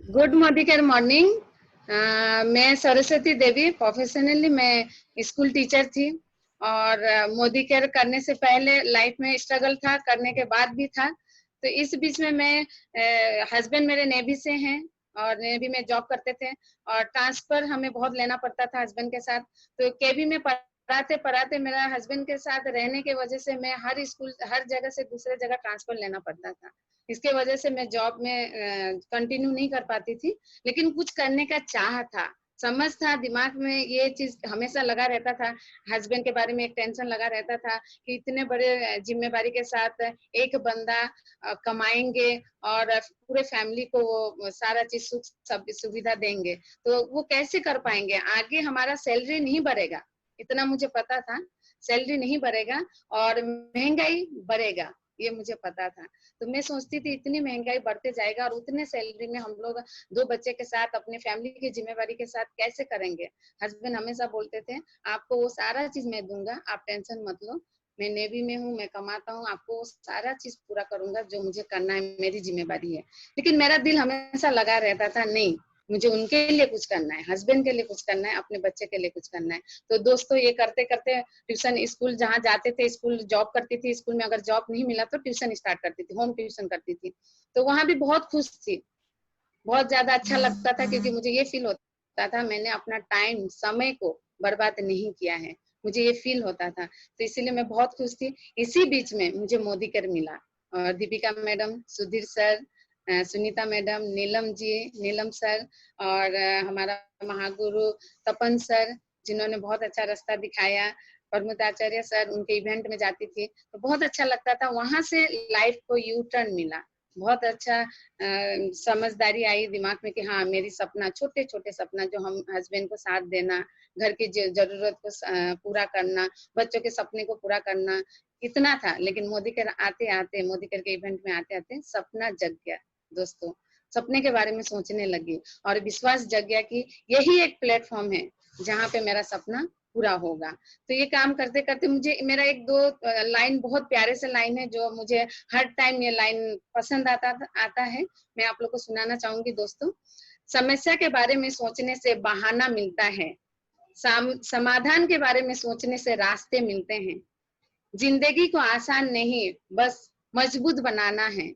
Good morning. मैं सरस्वती देवी, professionally मैं school teacher थी। और मोदी केयर करने से पहले लाइफ में स्ट्रगल था, करने के बाद भी था। तो इस बीच में मैं हस्बैंड मेरे नेवी से हैं और नेवी में जॉब करते थे, और ट्रांसफर हमें बहुत लेना पड़ता था हस्बैंड के साथ। तो केवी में पढ़ाते पढ़ाते मेरा हस्बैंड के साथ रहने की वजह से मैं हर जगह से दूसरे जगह ट्रांसफर लेना पड़ता था। इसके वजह से मैं जॉब में कंटिन्यू नहीं कर पाती थी। लेकिन कुछ करने का चाह था, समझ था, दिमाग में ये चीज हमेशा लगा रहता था। हस्बैंड के बारे में एक टेंशन लगा रहता था कि इतने बड़े जिम्मेवारी के साथ एक बंदा कमाएंगे और पूरे फैमिली को वो सारा चीज सब सुविधा देंगे, तो वो कैसे कर पाएंगे। आगे हमारा सैलरी नहीं बढ़ेगा, इतना मुझे पता था। सैलरी नहीं बढ़ेगा और महंगाई बढ़ेगा, ये मुझे पता था। तो मैं सोचती थी इतनी महंगाई बढ़ते जाएगा और उतने सैलरी में हम लोग दो बच्चे के साथ अपने फैमिली की जिम्मेवारी के साथ कैसे करेंगे। हस्बैंड हमेशा बोलते थे आपको वो सारा चीज मैं दूंगा, आप टेंशन मत लो, मैं नेवी में हूँ, मैं कमाता हूँ, आपको वो सारा चीज पूरा करूंगा जो मुझे करना है, मेरी जिम्मेवारी है। लेकिन मेरा दिल हमेशा लगा रहता था नहीं, मुझे उनके लिए कुछ करना है, हस्बैंड के लिए कुछ करना है, अपने बच्चे के लिए कुछ करना है। तो दोस्तों ये करते करते ट्यूशन, स्कूल जहाँ जाते थे, स्कूल जॉब करती थी, स्कूल में अगर जॉब नहीं मिला तो ट्यूशन स्टार्ट करती थी, होम ट्यूशन करती थी। तो वहां भी बहुत खुश थी, बहुत ज्यादा अच्छा लगता था, क्योंकि मुझे ये फील होता था मैंने अपना टाइम, समय को बर्बाद नहीं किया है, मुझे ये फील होता था। तो इसीलिए मैं बहुत खुश थी। इसी बीच में मुझे मोदी केयर मिला, और Deepika madam, Sudhir sir, Sunita madam, Neelam sir, और हमारा महागुरु तपन सर, जिन्होंने बहुत अच्छा रास्ता दिखाया, प्रमुताचार्य सर, उनके इवेंट में जाती थी तो बहुत अच्छा लगता था। वहां से लाइफ को यू टर्न मिला, बहुत अच्छा समझदारी आई दिमाग में कि हाँ मेरी सपना, छोटे छोटे सपना, जो हम हस्बैंड को साथ देना, घर की जरूरत को पूरा करना, बच्चों के सपने को पूरा करना, इतना था। लेकिन मोदी के आते आते, मोदी के इवेंट में आते आते सपना जग गया दोस्तों। सपने के बारे में सोचने लगी और विश्वास जग गया कि यही एक प्लेटफॉर्म है जहाँ पे मेरा सपना पूरा होगा। तो ये काम करते करते मुझे, मेरा एक दो लाइन, बहुत प्यारे से लाइन है जो मुझे हर टाइम ये लाइन पसंद आता है, मैं आप लोग को सुनाना चाहूंगी दोस्तों। समस्या के बारे में सोचने से बहाना मिलता है, समाधान के बारे में सोचने से रास्ते मिलते हैं। जिंदगी को आसान नहीं, बस मजबूत बनाना है।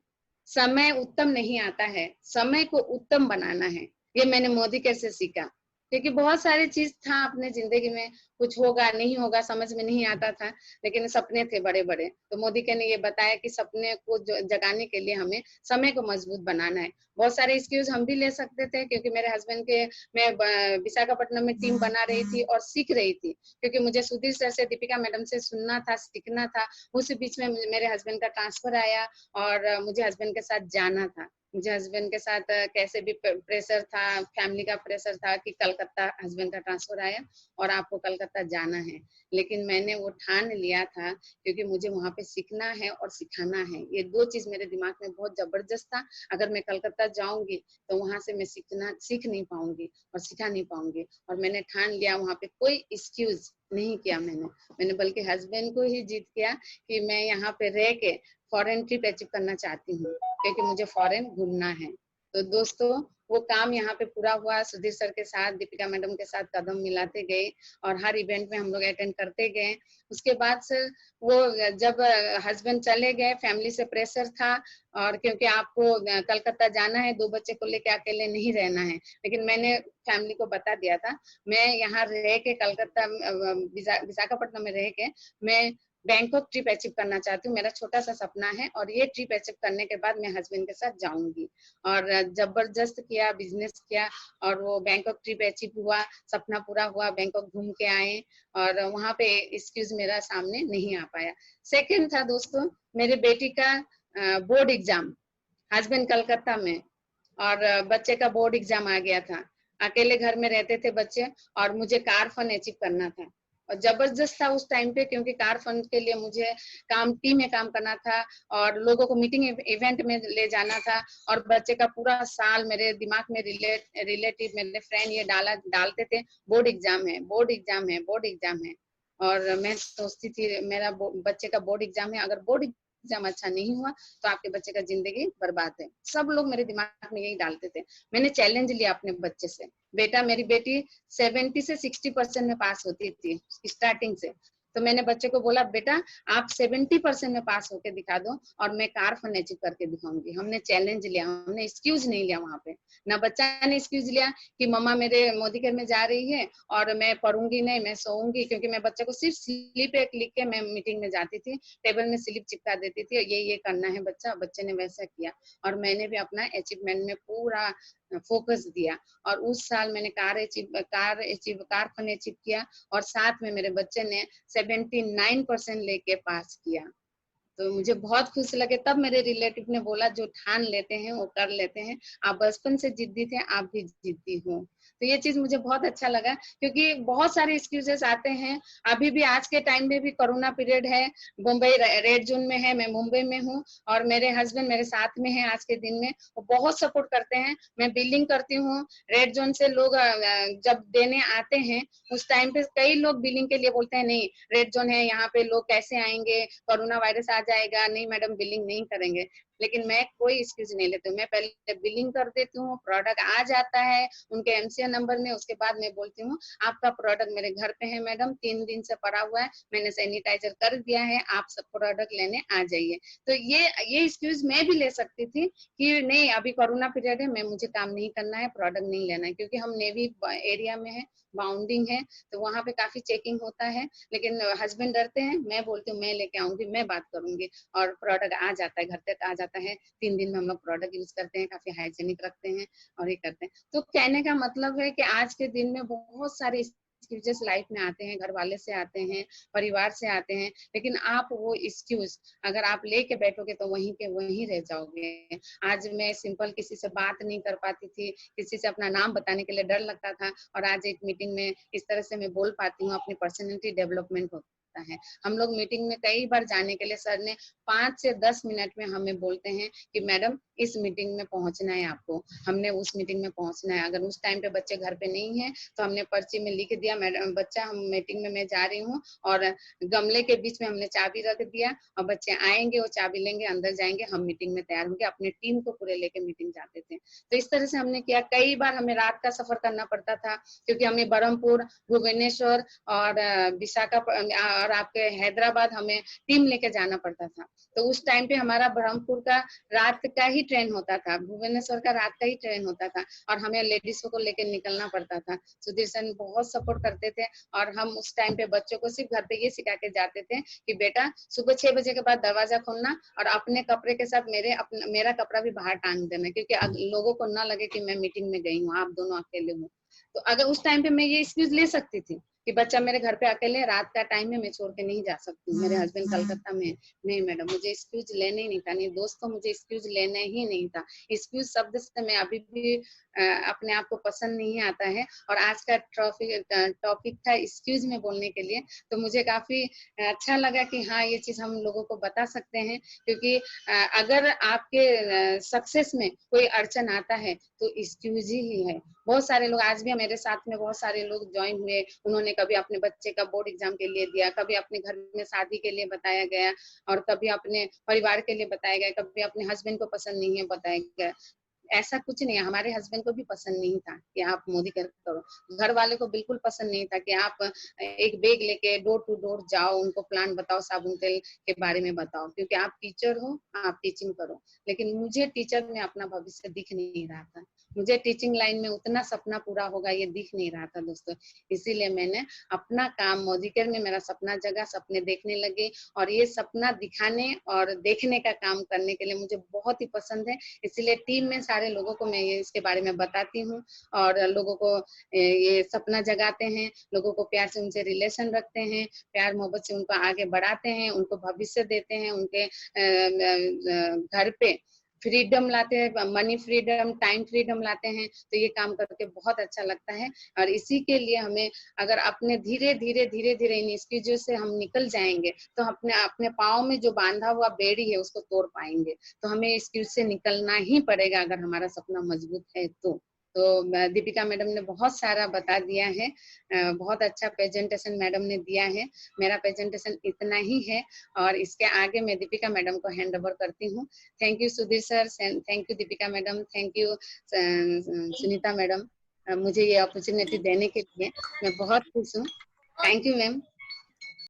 समय उत्तम नहीं आता है, समय को उत्तम बनाना है। ये मैंने मोदी कैसे सीखा, क्योंकि बहुत सारी चीज था अपने जिंदगी में, कुछ होगा नहीं होगा समझ में नहीं आता था, लेकिन सपने थे बड़े बड़े। तो मोदी के ने ये बताया कि सपने को जगाने के लिए हमें समय को मजबूत बनाना है। बहुत सारे एक्सक्यूज हम भी ले सकते थे, क्योंकि मेरे हस्बैंड के, मैं विशाखापट्टनम में टीम बना रही थी और सीख रही थी, क्योंकि मुझे सुधीर सर से, दीपिका मैडम से सुनना था, सीखना था। उस बीच में मेरे हस्बैंड का ट्रांसफर आया और मुझे हस्बैंड के साथ जाना था। मुझे हस्बैंड के साथ कैसे भी प्रेशर था, फैमिली का प्रेशर था कि कलकत्ता हस्बैंड का ट्रांसफर आया और आपको कलकत्ता जाना है। लेकिन मैंने वो ठान लिया था, क्योंकि मुझे वहां पे सीखना है और सिखाना है। ये दो चीज मेरे दिमाग में बहुत जबरदस्त था। अगर मैं कलकत्ता जाऊंगी तो वहां से मैं सीख नहीं पाऊंगी और सिखा नहीं पाऊंगी। और मैंने ठान लिया, वहां पे कोई एक्सक्यूज नहीं किया मैंने बल्कि हस्बैंड को ही जीत किया कि मैं यहाँ पे रह के फॉरेन ट्रिप अचीव करना चाहती हूँ, क्योंकि मुझे फॉरेन घूमना है। तो दोस्तों वो काम यहाँ पे पूरा हुआ, सुधीर सर के साथ, दीपिका मैडम के साथ कदम मिलाते गए और हर इवेंट में हम लोग अटेंड करते गए। उसके बाद से वो, जब हस्बैंड चले गए, फैमिली से प्रेशर था, और क्योंकि आपको कलकत्ता जाना है, दो बच्चे को लेके अकेले नहीं रहना है। लेकिन मैंने फैमिली को बता दिया था मैं यहाँ रह के, कलकत्ता विशाखापट्टनम में रह के मैं बैंकॉक ट्रिप अचीव करना चाहती हूँ। मेरा छोटा सा सपना है और ये ट्रिप अचीव करने के बाद मैं हस्बैंड के साथ जाऊंगी। और जबरदस्त किया, बिजनेस किया, और वो बैंकॉक ट्रिप अचीव हुआ, सपना पूरा हुआ, बैंकॉक घूम के आए। और वहां पे एक्सक्यूज मेरा सामने नहीं आ पाया। सेकंड था दोस्तों, मेरे बेटी का बोर्ड एग्जाम, हस्बैंड कलकत्ता में, और बच्चे का बोर्ड एग्जाम आ गया था। अकेले घर में रहते थे बच्चे, और मुझे कार फंड अचीव करना था। और जबरदस्त था उस टाइम पे, क्योंकि कार फंड के लिए मुझे टीम में काम करना था और लोगों को मीटिंग इवेंट में ले जाना था। और बच्चे का पूरा साल मेरे दिमाग में रिलेटिव, मेरे फ्रेंड ये डालते थे, बोर्ड एग्जाम है, बोर्ड एग्जाम है, बोर्ड एग्जाम है। और मैं सोचती थी मेरा बच्चे का बोर्ड एग्जाम है, अगर बोर्ड एग्जाम अच्छा नहीं हुआ तो आपके बच्चे का जिंदगी बर्बाद है। सब लोग मेरे दिमाग में यही डालते थे। मैंने चैलेंज लिया अपने बच्चे से, बेटा मेरी बेटी 70 से 60% में पास होती थी स्टार्टिंग से, तो मैंने बच्चे को बोला बेटा आप 70% में पास होके दिखा दो और मैं कार फन अचीव करके दिखाऊंगी। हमने चैलेंज लिया, हमने एक्सक्यूज नहीं लिया वहां पे। ना बच्चा ने एक्सक्यूज लिया कि मम्मा मेरे मोदी केयर में जा रही है और मैं पढ़ूंगी नहीं, मैं सोऊंगी, क्योंकि मैं बच्चे को सिर्फ स्लिप एक लिख के मैं मीटिंग में जाती थी, टेबल में स्लिप चिपका देती थी, ये करना है बच्चा, बच्चे ने वैसा किया। और मैंने भी अपना अचीवमेंट में पूरा फोकस दिया और उस साल मैंने कार फन अचीव किया और साथ में मेरे बच्चे ने 79% लेके पास किया। तो मुझे बहुत खुशी लगे। तब मेरे रिलेटिव ने बोला जो ठान लेते हैं वो कर लेते हैं, आप बचपन से जिद्दी थे, आप भी जिद्दी हो। तो ये चीज मुझे बहुत अच्छा लगा, क्योंकि बहुत सारे एक्सक्यूजेस आते हैं। अभी भी आज के टाइम में भी कोरोना पीरियड है, मुंबई रेड जोन में है, मैं मुंबई में हूँ और मेरे हस्बैंड मेरे साथ में है आज के दिन में, वो बहुत सपोर्ट करते हैं। मैं बिलिंग करती हूँ, रेड जोन से लोग जब देने आते हैं उस टाइम पे कई लोग बिलिंग के लिए बोलते हैं नहीं रेड जोन है, यहाँ पे लोग कैसे आएंगे, कोरोना वायरस आ जाएगा, नहीं मैडम बिलिंग नहीं करेंगे। लेकिन मैं कोई एक्सक्यूज नहीं लेती हूँ, मैं पहले बिलिंग कर देती हूँ, प्रोडक्ट आ जाता है उनके एमसीए नंबर में, उसके बाद मैं बोलती हूँ आपका प्रोडक्ट मेरे घर पे है मैडम, 3 दिन से पड़ा हुआ है, मैंने सैनिटाइजर कर दिया है, आप सब प्रोडक्ट लेने आ जाइए। तो ये एक्सक्यूज मैं भी ले सकती थी कि नहीं अभी कोरोना पीरियड है, मैं मुझे काम नहीं करना है, प्रोडक्ट नहीं लेना है, क्योंकि हम नेवी एरिया में है, बाउंडिंग है, तो वहां पे काफी चेकिंग होता है। लेकिन हस्बैंड डरते हैं, मैं बोलती हूँ मैं लेके आऊंगी, मैं बात करूंगी और प्रोडक्ट आ जाता है, घर तक आ जाता है। 3 दिन में हम लोग प्रोडक्ट यूज करते हैं, काफी हाइजेनिक रखते हैं और ये करते हैं। तो कहने का मतलब है कि आज के दिन में बहुत सारे एक्सक्यूजेस लाइफ में आते हैं, घर वाले से आते हैं, परिवार से आते हैं, लेकिन आप वो एक्सक्यूज अगर आप लेके बैठोगे तो वहीं के वहीं रह जाओगे। आज मैं सिंपल किसी से बात नहीं कर पाती थी, किसी से अपना नाम बताने के लिए डर लगता था, और आज एक मीटिंग में इस तरह से मैं बोल पाती हूँ, अपनी पर्सनैलिटी डेवलपमेंट होता है। हम लोग मीटिंग में कई बार जाने के लिए सर ने 5 से 10 मिनट में हमें बोलते हैं कि मैडम इस मीटिंग में पहुंचना है आपको, हमने उस मीटिंग में पहुंचना है। अगर उस टाइम पे बच्चे घर पे नहीं है तो हमने पर्ची में लिख दिया मैडम बच्चा हम मीटिंग में मैं जा रही हूँ, और गमले के बीच में हमने चाबी रख दिया और बच्चे आएंगे वो चाबी लेंगे, अंदर जाएंगे, हम मीटिंग में तैयार होंगे, अपने टीम को पूरे लेके मीटिंग जाते थे। तो इस तरह से हमने किया। कई बार हमें रात का सफर करना पड़ता था, क्योंकि हमें बरहमपुर, भुवनेश्वर और और आपके हैदराबाद हमें टीम लेके जाना पड़ता था। तो उस टाइम पे हमारा बरहमपुर का रात का ही ट्रेन होता था, भुवनेश्वर का रात का ही ट्रेन होता था, और हमें लेडीजों को लेकर निकलना पड़ता था। सुधीर सर बहुत सपोर्ट करते थे, और हम उस टाइम पे बच्चों को सिर्फ घर पे ये सिखा के जाते थे कि बेटा सुबह 6 बजे के बाद दरवाजा खोलना और अपने कपड़े के साथ मेरा कपड़ा भी बाहर टांग देना, क्योंकि लोगों को ना लगे कि मैं मीटिंग में गई हूँ, आप दोनों अकेले हो। तो अगर उस टाइम पे मैं ये एक्सक्यूज ले सकती थी कि बच्चा मेरे घर पे अकेले, रात का टाइम है, मैं छोड़ के नहीं जा सकती हूँ, मेरे हस्बैंड कलकत्ता में। नहीं मैडम मुझे एक्सक्यूज लेने ही नहीं था, नहीं दोस्तों मुझे एक्सक्यूज लेने ही नहीं था। एक्सक्यूज शब्द से मैं अभी भी अपने आप को पसंद नहीं आता है। और आज का टॉपिक था एक्सक्यूज में बोलने के लिए, तो मुझे काफी अच्छा लगा कि हाँ ये चीज हम लोगों को बता सकते हैं, क्योंकि अगर आपके सक्सेस में कोई अड़चन आता है तो एक्सक्यूज ही है। बहुत सारे लोग आज भी मेरे साथ में बहुत सारे लोग ज्वाइन हुए, उन्होंने कभी अपने बच्चे का बोर्ड एग्जाम के लिए दिया, कभी अपने घर में शादी के लिए बताया गया, और कभी अपने परिवार के लिए बताया गया, कभी अपने हस्बैंड को पसंद नहीं है बताया गया। ऐसा कुछ नहीं है, हमारे हस्बैंड को भी पसंद नहीं था कि आप मोदी केयर करो, घर वाले को बिल्कुल पसंद नहीं था कि आप एक बैग लेके डोर टू डोर जाओ, उनको प्लान बताओ, साबुन तेल के बारे में बताओ, क्योंकि आप टीचर हो, आप टीचिंग करो। लेकिन मुझे टीचर में अपना भविष्य दिख नहीं रहा था, मुझे टीचिंग लाइन में उतना सपना पूरा होगा ये दिख नहीं रहा था दोस्तों। इसीलिए मैंने अपना काम मोदी केयर में, मेरा सपना जगह, सपने देखने लगे, और ये सपना दिखाने और देखने का काम करने के लिए मुझे बहुत ही पसंद है। इसीलिए टीम में सारे लोगों को मैं ये इसके बारे में बताती हूँ, और लोगों को ये सपना जगाते हैं, लोगों को प्यार से उनसे रिलेशन रखते हैं, प्यार मोहब्बत से उनको आगे बढ़ाते हैं, उनको भविष्य देते हैं, उनके घर पे फ्रीडम लाते हैं, मनी फ्रीडम, टाइम फ्रीडम लाते हैं। तो ये काम करके बहुत अच्छा लगता है, और इसी के लिए हमें अगर अपने धीरे धीरे इन एक्सक्यूज़ से हम निकल जाएंगे तो अपने अपने पाँव में जो बांधा हुआ बेड़ी है उसको तोड़ पाएंगे। तो हमें एक्सक्यूज से निकलना ही पड़ेगा अगर हमारा सपना मजबूत है तो। तो दीपिका मैडम ने बहुत सारा बता दिया है, बहुत अच्छा प्रेजेंटेशन मैडम ने दिया है। मेरा प्रेजेंटेशन इतना ही है और इसके आगे मैं दीपिका मैडम को हैंड ओवर करती हूँ। Thank you Sudhir sir, thank you Deepika madam, thank you Sunita madam, मुझे ये अपॉर्चुनिटी देने के लिए मैं बहुत खुश हूँ। Thank you ma'am.